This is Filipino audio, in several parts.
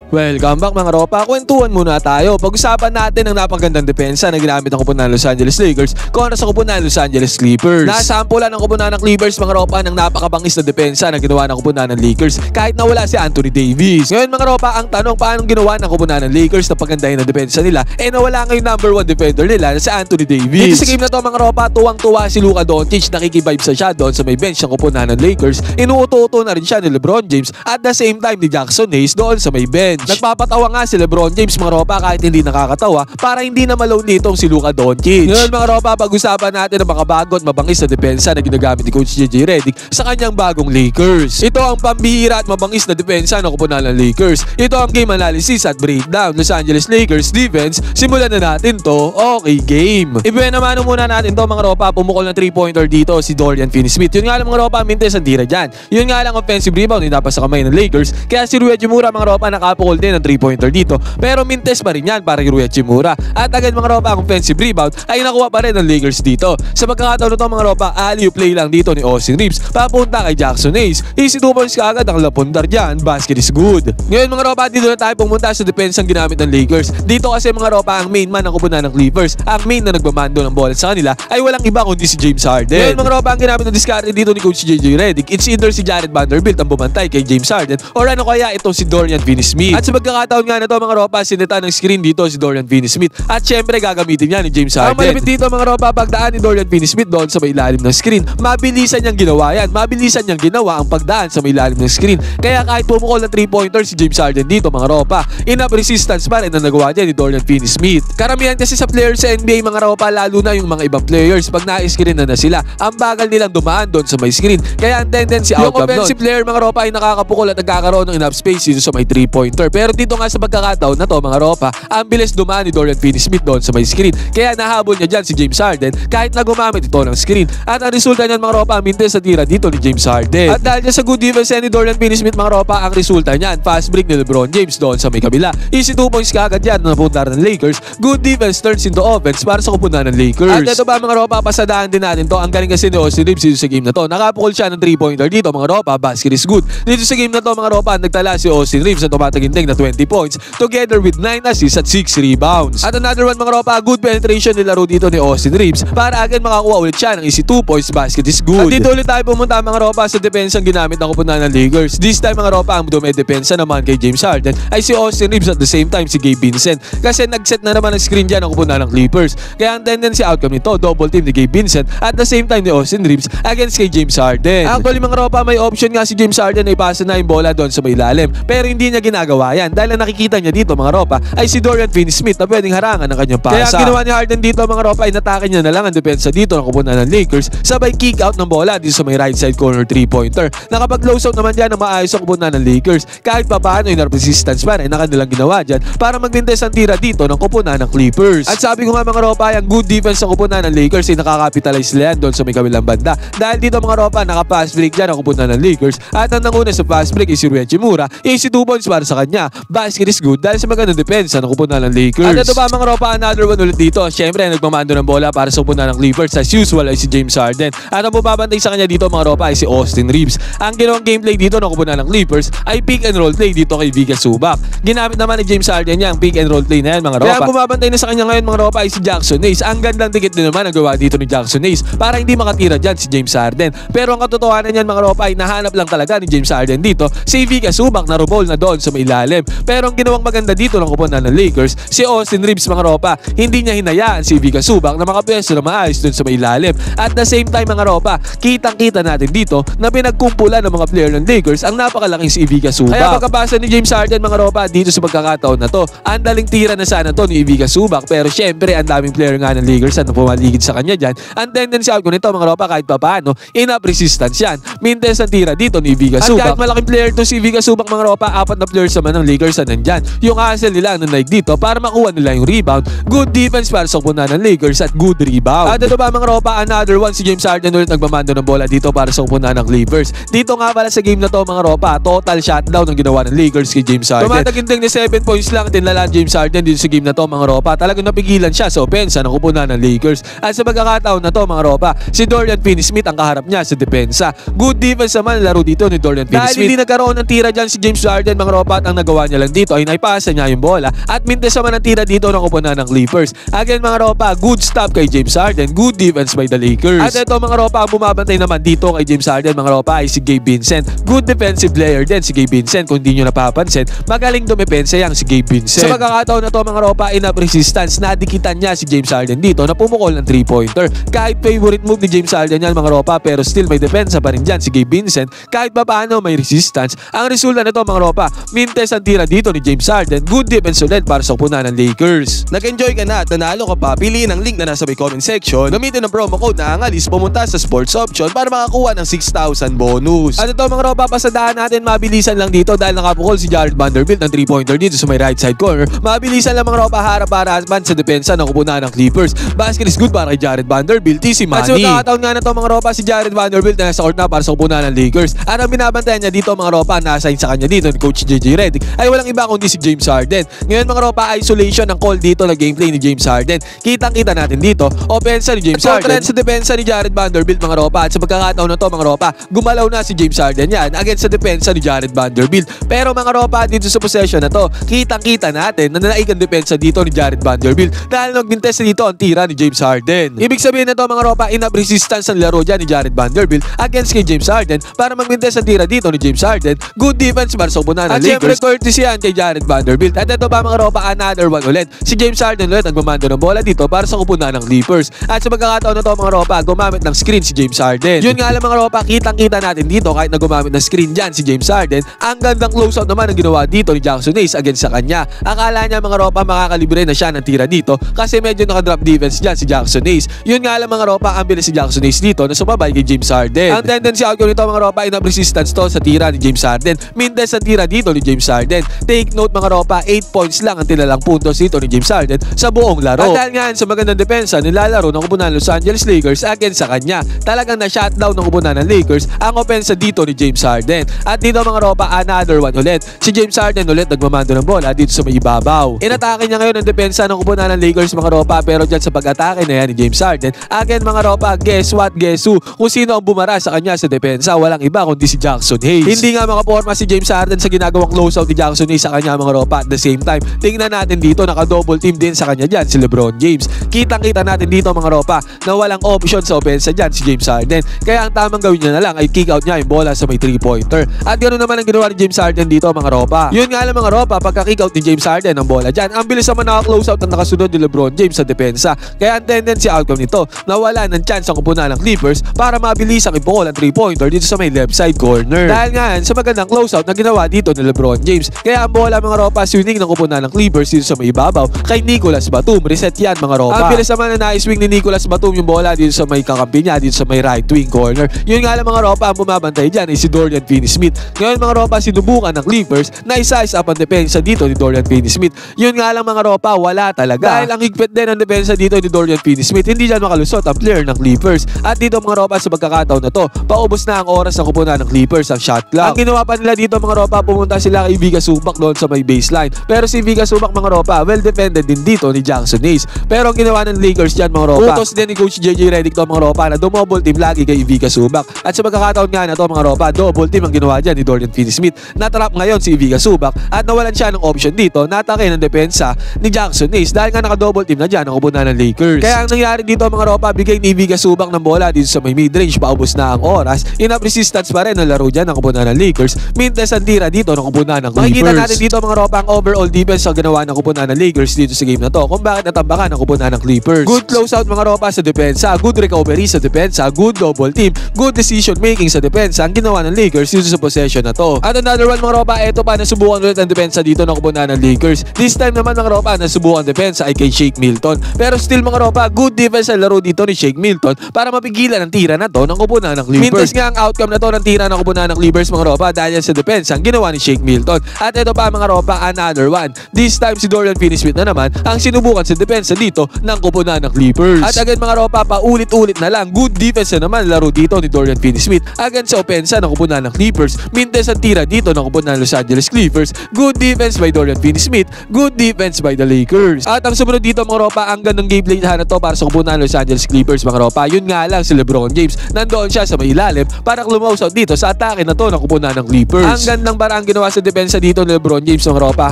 Welcome back mga ropa, kwentuhan muna tayo. Pag-usapan natin ang napagandang depensa na ginamit ng kupunan ng Los Angeles Lakers kontra sa kupunan ng Los Angeles Clippers. Nasampulan ng kupunan ng Clippers mga ropa ng napakabangis na depensa na ginawa ng kupunan ng Lakers kahit na wala si Anthony Davis. Ngayon mga ropa, ang tanong paano ginawa ng kupunan ng Lakers na pagandahin ang depensa nila nawala ngayon number 1 defender nila na si Anthony Davis. Dito sa game na to mga ropa, tuwang-tuwa si Luka Doncic, nakikivibe sa siya doon sa may bench ng kupunan ng Lakers. Inuuto-uto na rin siya ni LeBron James at the same time ni Jackson Hayes doon sa may bench. Nagpapatawa nga si LeBron James mga ropa kahit hindi nakakatawa para hindi na malone itong si Luka Doncic. Ngayon mga ropa, pag-usapan natin ang mga bago at mabangis na depensa na ginagamit ni Coach JJ Redick sa kanyang bagong Lakers. Ito ang pambihira at mabangis na depensa ng kupunan ng Lakers. Ito ang game analysis at breakdown. Los Angeles Lakers defense, simulan na natin to. Okay game. Ibuenamano muna natin to mga ropa, pumukol ng 3-pointer dito si Dorian Finney-Smith. Yun nga lang mga ropa, mintes ang tira dyan. Yun nga lang offensive rebound, hindi pa sa kamay ng Lakers. Kaya si Rui Hachimura mga ropa nakapukol din ng 3-pointer dito, pero mintes pa rin yan para kay Rui Hachimura. At agad mga ropa, ang offensive rebound ay nakuha pa rin ng Lakers dito. Sa pagkakataon nito mga ropa, alley-oop play lang dito ni Austin Reeves papunta kay Jackson Hayes. Easy 2 points kaagad ang lapundar dyan, basket is good. Ngayon mga ropa, dito na tayo pumunta sa defense ang ginamit ng Lakers. Dito kasi mga ropa, ang main man ng kupunan ng Clippers, ang main na nagmamando ng bola sa kanila ay walang iba kundi si James Harden. Ngayon mga ropa, ang ginamit ng diskarte dito ni Coach JJ Redick, it's either si Jared Vanderbilt ang bumantay kay James Harden or ano kaya itong si Dorian Finney-Smith. At sa pagkakataon nga na to mga ropa, sinita ng screen dito si Dorian Finney-Smith at syempre gagamitin niya ni James Harden. Ang malapit dito mga ropa, pagdaan ni Dorian Finney-Smith doon sa may ilalim ng screen, mabilisan niyang ginawa yan. Mabilisan niyang ginawa ang pagdaan sa may ilalim ng screen. Kaya kahit pumukol na 3-pointer si James Harden dito mga ropa, enough resistance pa rin ang nagawa niya ni Dorian Finney-Smith. Karamihan kasi sa players sa NBA mga ropa, lalo na yung mga ibang players, pag na-screen na sila, ang bagal nilang dumaan doon sa may screen. Kaya ang tendency outcome yung offensive player mga ropa ay nakakapukol at nagkakaroon ng enough space dito sa may 3-pointer. Pero dito nga sa pagkakataon na to mga ropa, ang bilis dumaan ni Dorian Finney-Smith doon sa may screen. Kaya nahabol niya dyan si James Harden kahit na gumamit ito ng screen. At ang resulta niyan mga ropa, mintes sa tira dito ni James Harden. At dahil sa good defense ni Dorian Finney-Smith mga ropa, ang resulta niyan, fast break ni LeBron James doon sa may kabila. Easy 2 points kaagad yan na napunta ng Lakers. Good defense turns into offense para sa kupunan ng Lakers. At ito ba mga ropa, pasadaan din natin to. Ang galing kasi ni Austin Reeves dito sa game na to. Nakapukol siya ng 3-pointer dito mga ropa, basket is good. Dito sa game na to mga ropa, nagtala si Austin Reeves na tumataginting na 20 points together with 9 assists at 6 rebounds. At another one mga ropa, good penetration nilaro dito ni Austin Reeves para agad makakuha ulit siya ng easy 2 points, basket is good. At dito ulit tayo pumunta mga ropa sa depensa ginamit ng kupunan ng Lakers. This time mga ropa, ang dume-depensa naman kay James Harden ay si Austin Reeves at the same time si Gabe Vincent. Kasi nag-set na naman ng screen dyan ang kupunan ng Clippers. Kaya ang tendency outcome nito, double team ni Gabe Vincent at the same time ni Austin Reeves against kay James Harden. Actually mga ropa, may option nga si James Harden na ipasa na yung bola doon sa may ilalim. Pero hindi niya ginagawa yan dahil ang nakikita niya dito mga ropa ay si Dorian Finney-Smith na pwedeng harangan ng kanyang pasa. Kaya ang ginawa ni Harden dito mga ropa ay natake niya na lang ang depensa dito ng kupunan ng Lakers sabay kick out ng bola dito sa may right side corner 3-pointer. Nakapag-close out naman dyan ng maayos ang kupunan ng Lakers kahit papaano yung resistance pa rin na kanilang ginawa dyan para magmintes ang tira dito ng kupunan ng Clippers. At sabi ko nga mga ropa, yung good defense ng kupunan ng Lakers ay nakakapitalize sila yan doon sa may kabilang banda. Dahil dito mga ropa, naka-fast break dyan ang kupunan ng Lakers at ang nanguna sa fast break is si Rui Hachimura. Easy 2 points para sa kanya. Basket is good dahil sa magandang depensa ng kupunan ng Lakers. At ito ba mga ropa, another one ulit dito. Siyempre, nagmamando ng bola para sa kupunan ng Clippers as usual ay si James Harden. At ang bumabantay sa kanya dito mga ropa ay si Austin Reeves. Ang ginawang gameplay dito ng kupunan ng Clippers ay pick and roll play dito kay Vika Zubac. Ginamit naman ni James Harden yung pick and roll play na yan mga ropa. Kaya bumabantay na sa kanya ngayon mga ropa ay si Jackson Hayes. Ang gandang dikit din naman ang gawa dito ni Jackson Hayes para hindi makatira dyan si James Harden. Pero ang katotohanan niyan mga ropa ay nahanap lang talaga ni James Harden dito si Vika Zubac na roll na doon sa may ilalim. Pero ang ginawang maganda dito ng kupunan ng Lakers si Austin Reeves mga ropa, hindi niya hinayaan si Vika Zubac na makapwesto na maayos doon sa may ilalim. At the same time mga ropa, kitang-kita natin dito na pinagkumpulan ng mga player ng Lakers ang napakalaking si Vika Zubac. Kaya pagkapasa ni James Harden mga ropa dito sa pagkakataon na to, ang daling tira na sana to ni Vika Zubac, pero syempre ang daming player nga ng Lakers na pumaligid sa kanya dyan. Ang tendency out ko nito mga ropa kahit papaano, enough resistance yan. Mintes ang tira dito ni Vika Zubac. At kahit malaking player to si Vika Zubac mga ropa, 4 na players naman ng Lakers na nandyan. Yung hustle nila ang nanaig dito para makuha nila yung rebound. Good defense para sa kupunan ng Lakers at good rebound. At ito ba mga ropa, another one si James Harden ulit nagmamando ng bola dito para sa kupunan ng Clippers. Dito nga pala sa game na to mga ropa, total shutdown ang ginawa ng Lakers kay James Harden. Tumataginting ni 7 points lang tinlalaan James Harden dito sa game na to mga ropa. Talagang napigilan siya sa opensa ng kupunan ng Lakers. At sa pagkakataon na to mga ropa, si Dorian Finney-Smith ang kaharap niya sa depensa. Good defense naman laro dito ni Dorian Finney-Smith. Dahil hindi nagkaroon ng tira dyan si James Harden mga ropa at ang nagawa niya lang dito ay naipasa niya yung bola at mintes naman ang tira dito ng kupunan ng Clippers. Again mga ropa, good stop kay James Harden, good defense by the Lakers. At ito mga ropa, ang bumabantay naman dito kay James Harden mga ropa ay si Gabe Vincent. Good defensive player din si Gabe Vincent, kung di nyo napapansin, magaling dumepensa yang si Gabe Vincent. Sa pagkakataon na to mga ropa, enough resistance, nadikitan niya si James Harden dito na pumukol ng 3-pointer. Kahit favorite move ni James Harden yan mga ropa, pero still may depensa pa rin dyan si Gabe Vincent kahit pa paano may resistance. Ang resulta nito mga ropa, mintes ang tira dito ni James Harden, good defense ulit para sa kupunan ng Lakers. Nag-enjoy ka na at nanalo ka pa, piliin ang link na nasa may comment section, gamitin ang promo code na Angalis, pumunta sa sports option para makakuha ng 6,000 bonus. At ito mga ropa, pasadahan natin, mabilisan lang dito dahil nakapukol si Jared Vanderbilt ng 3-pointer dito sa may right side corner. Mabilisan lang mga ropa, harap para sa depensa ng kupunan ng Clippers. Basket is good para kay Jared Vanderbilt, easy money. At so kakataon nga na to mga ropa, si Jared Vanderbilt na nasa court na para sa kupunan ng Lakers. At ang binabantayan niya dito mga ropa, na-assign sa kanya dito ni Coach JJ Redick ay walang iba kundi si James Harden. Ngayon mga ropa, isolation ng call dito na gameplay ni James Harden. Kitang-kita natin dito, offense ni James Harden sa depensa ni Jared Vanderbilt mga ropa. At sa pagkakataon na to mga ropa, gumalaw na si James Harden yan against sa depensa ni Jared Vanderbilt. Pero mga ropa, dito sa possession na to, kitang-kita natin na nanaig ang depensa dito ni Jared Vanderbilt dahil nag-contest dito ang tira ni James Harden. Ibig sabihin na to mga ropa, enough resistance ang laro dyan ni Jared Vanderbilt against kay James Harden para mag-contest ang tira dito ni James Harden. Good defense para sa kupunan ng Lakers. At syempre, courtesy yan kay Jared Vanderbilt. At ito ba mga ropa, another one ulit. Si James Harden ulit nagmamando ng bola dito para sa kupunan ng Clippers. At sa pagkakataon na to mga ropa, gumamit ng screen si James Harden. Yun nga lang mga ropa, kitang-kita natin dito kahit na gumamit ng screen dyan si James Harden. Ang gandang closeout naman ang ginawa dito ni Jackson Hayes against sa kanya. Akala niya mga ropa, makakalibre na siya ng tira dito kasi medyo nakadrop defense dyan si Jackson Hayes. Yun nga lang mga ropa, ang bilis si Jackson Hayes dito na sumabay kay James Harden. Ang tendency outcome nito mga ropa, enough resistance to sa tira ni James Harden. Mintes ang tira dito ni James Harden. Take note mga ropa, 8 points lang ang tinalang puntos dito ni James Harden sa buong laro. At dahil nga sa magandang depensa, nilalaro ng kupunan ng Los Angeles Lakers against sa kanya. Talagang na-shutdown ng kupunan ng Lakers ang opensa dito ni James Harden. At dito mga ropa, another one ulit. Si James Harden ulit nagmamando ng bola dito sa may ibabaw. Inatake niya ngayon ang depensa ng kupunan ng Lakers mga ropa, pero dyan sa pag-atake na yan ni James Harden, again mga ropa, guess what, guess who? Kung sino ang bumara sa kanya sa depensa, walang iba kundi si Jackson Hayes. Hindi nga makaporma si James Harden sa ginagawang closeout ni Jackson Hayes sa kanya mga ropa. At the same time, tingnan natin dito, naka-double team din sa kanya dyan si LeBron James. Kitang-kita natin dito mga ropa na walang option sa opensa dyan si James Harden. Kaya ang tamang gawin niya na lang ay kick out niya yung bola sa may 3-pointer. At ganoon naman ang ginawa ni James Harden dito mga ropa. Yun nga lang mga ropa, pagka-kick out ni James Harden ng bola dyan, ang bilis naman naka-closeout na nakasunod ni LeBron James sa depensa. Kaya ang tendency outcome nito, nawala ng chance ang kupunan ng Clippers para mabilis ang ipukol ang 3-pointer dito sa may left side corner. Dahil nga sa magandang closeout na ginawa dito ni LeBron James. Kaya ang bola mga ropa, swing ng kupunan ng Clippers dito sa may ibabaw kay Nicolas Batum. Reset yan mga ropa. Ang bilis naman na na-swing ni Nicolas Batum yung bola dito sa may kakampi niya dito sa may right wing corner. Yun nga lang mga ropa, ang bumabantay dyan ay si Dorian Finney-Smith. Ngayon mga ropa, sinubukan ng Clippers na i-size up ang depensa dito ni Dorian Finney-Smith. Yun nga lang mga ropa, wala talaga. Dahil ang higpit din ang depensa dito ni Dorian Finney-Smith, hindi dyan makalusot ang player ng Clippers. At dito mga ropa, sa pagkakataon na to, paubos na ang oras ng kupunan ng Clippers, ang shot clock. Ang ginawa pa nila dito mga ropa, pumunta sila kay Ivica Zubac doon sa may baseline. Pero si Ivica Zubac mga ropa, well defended din dito ni Jackson Hayes. Pero ang ginawa ng Lakers dyan mga ropa, utos din ni Coach JJ Redick to mga ropa na dumouble team lagi kay Ivica Zubac. At sa pagkakataon nga na to mga ropa, double team ang ginawa dyan ni Dorian Finney-Smith. Natrap ngayon si Ivica Zubac at nawalan siya ng option dito, natake ng depensa ni Jackson Hayes dahil nga naka-double team na dyan ang kupunan ng Lakers. Kaya ang nangyari dito mga ropa, bigay ni Ivica Zubac ng bola dito sa may mid-range, paubos na ang oras. Enough resistance pa rin ang laro dyan ng kupunan ng Lakers. Mintes ang tira dito ng kupunan ng Clippers. Makikita natin dito mga ropa ang overall defense ang ginawa ng kupunan ng Lakers dito sa game na to, kung bakit natambakan ang kupunan ng Clippers. Good closeout mga ropa sa depensa, good recovery sa depensa, good double team, good decision making sa depensa ang ginawa ng Lakers dito sa possession na to. At another one mga ropa, eto pa, nasubukan ulit ang depensa dito ng kupunan ng Lakers. This time naman mga ropa, nasubukan depensa ay kay Shake Milton. Pero still mga ropa, good defense ang laro dito ni Shake Milton para mapigilan ang tira na to ng kupunan ng Clippers. Mintes nga ang outcome na to ng tira ng kupunan ng Clippers mga ropa dahil sa depensa ang ginawa ni Shake Milton. At ito pa mga ropa, another one. This time si Dorian Finney-Smith na naman ang sinubukan sa depensa dito ng kupunan ng Clippers. At again mga ropa, paulit-ulit na lang, good defense na naman laro dito ni Dorian Finney-Smith against sa opensa ng kupunan ng Clippers. Mintes ang tira dito ng kupunan ng Los Angeles Clippers. Good defense by Dorian Finney-Smith, good defense by the Lakers. At ang sumunod dito mga ropa, ang gandang gameplay na to para sa kupunan ng Los Angeles Clippers mga ropa. Yun nga lang si LeBron James, nandoon siya sa may ilalim para close out dito sa atake na to ng kupunan ng Clippers. Ang gandang barang ginawa sa depensa depensa dito ni LeBron James mga ropa.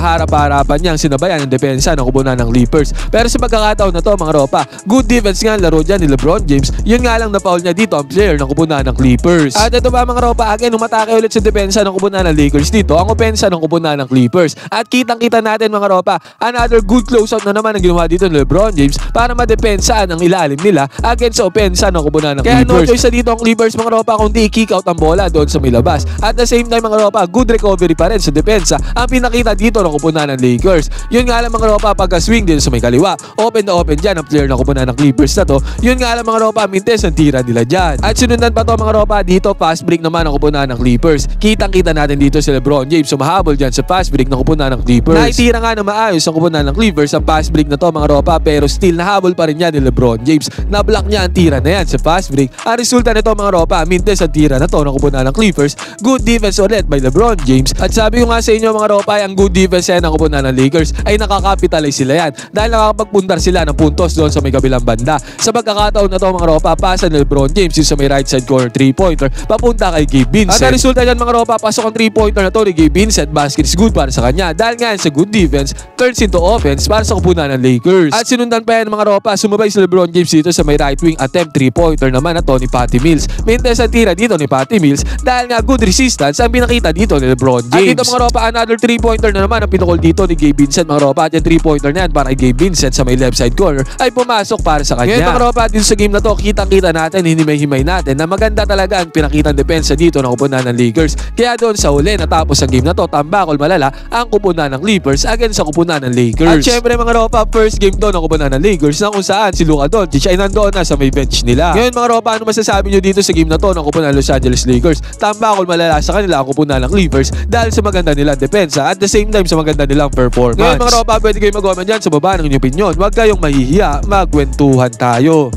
Harap-harapan niyang sinabayan ang depensa ng kupunan ng Clippers. Pero sa pagkakataon na to mga ropa, good defense nga ang laro dyan ni LeBron James. Yun nga lang na foul niya dito ang player ng kupunan ng Clippers. At ito ba mga ropa, again umatake ulit sa depensa ng kupunan ng Lakers dito ang opensa ng kupunan ng Clippers. At kitang-kita natin mga ropa, another good closeout na naman ang ginawa dito ni LeBron James para madepensaan ang ilalim nila against sa opensa ng kupunan ng Clippers. Kaya no choice na dito ang Clippers mga ropa kundi i-kick out ang bola doon sa may labas. At the same time mga ropa, good recovery pa rin sa depensa ang pinakita dito ng kupunan ng Lakers. Yun nga lang mga ropa, pagka-swing din sa may kaliwa, open na open dyan ang player ng kupunan ng Clippers na to. Yun nga lang mga ropa, mintes ang tira nila dyan. At sunundan pa to mga ropa, dito fast break naman ang kupunan ng Clippers. Kitang-kita natin dito si LeBron James sumahabol dyan sa fast break ng kupunan ng Clippers. Naitira nga na maayos ang kupunan ng Clippers ang fast break na to mga ropa, pero still nahabol pa rin yan ni LeBron James. Na-block niya ang tira na yan sa fast break. Ang resulta nito mga ropa, mintes ang tira na to ng kupunan ng Clippers. Good defense ulit by LeBron James. At sabi ko nga sa inyo mga ropa, ang good defense yan ng kupunan ng Lakers ay nakakapitalize sila yan dahil nakakapagpundar sila ng puntos doon sa may kabilang banda. Sa pagkakataon na to mga ropa, pasa ni LeBron James yung sa may right side corner 3-pointer papunta kay Gabe Vincent. At ang resulta dyan mga ropa, pasok ang 3-pointer na to ni Gabe Vincent. Basket is good para sa kanya dahil nga sa good defense turns into offense para sa kupunan ng Lakers. At sinundan pa yan mga ropa, sumabay si LeBron James dito sa may right wing attempt 3-pointer naman na to ni Patty Mills. Mintes ang tira dito ni Patty Mills dahil nga good resistance ang pinakita dito ni LeBron James. At dito mga ropa, another 3-pointer na naman ang pinukol dito ni Gabe Vincent mga ropa. At yung 3-pointer na yan para kay Gabe Vincent sa may left side corner ay pumasok para sa kanya. Ngayon mga ropa, dito sa game na to, kitang-kita natin, hinimay-himay natin na maganda talaga ang pinakitang depensa dito ng kupunan ng Lakers. Kaya doon sa huli, natapos ang game na to, tambakol malala ang kupunan ng Clippers against sa kupunan ng Lakers. At syempre mga ropa, first game to ng kupunan ng Lakers na kung saan si Luka Doncic ay nandoon na sa may bench nila. Ngayon mga ropa, ano masasabi nyo dito sa game na to ng kupunan ng Los Angeles Lakers? Tambakol malala sa kanila ang kupunan ng Clippers dahil sa maganda nilang depensa at the same time sa maganda nilang performance. Ngayon mga ropa, pwede kayo mag-comment dyan sa baba ng inyong opinion. Huwag kayong mahihiya, magkwentuhan tayo.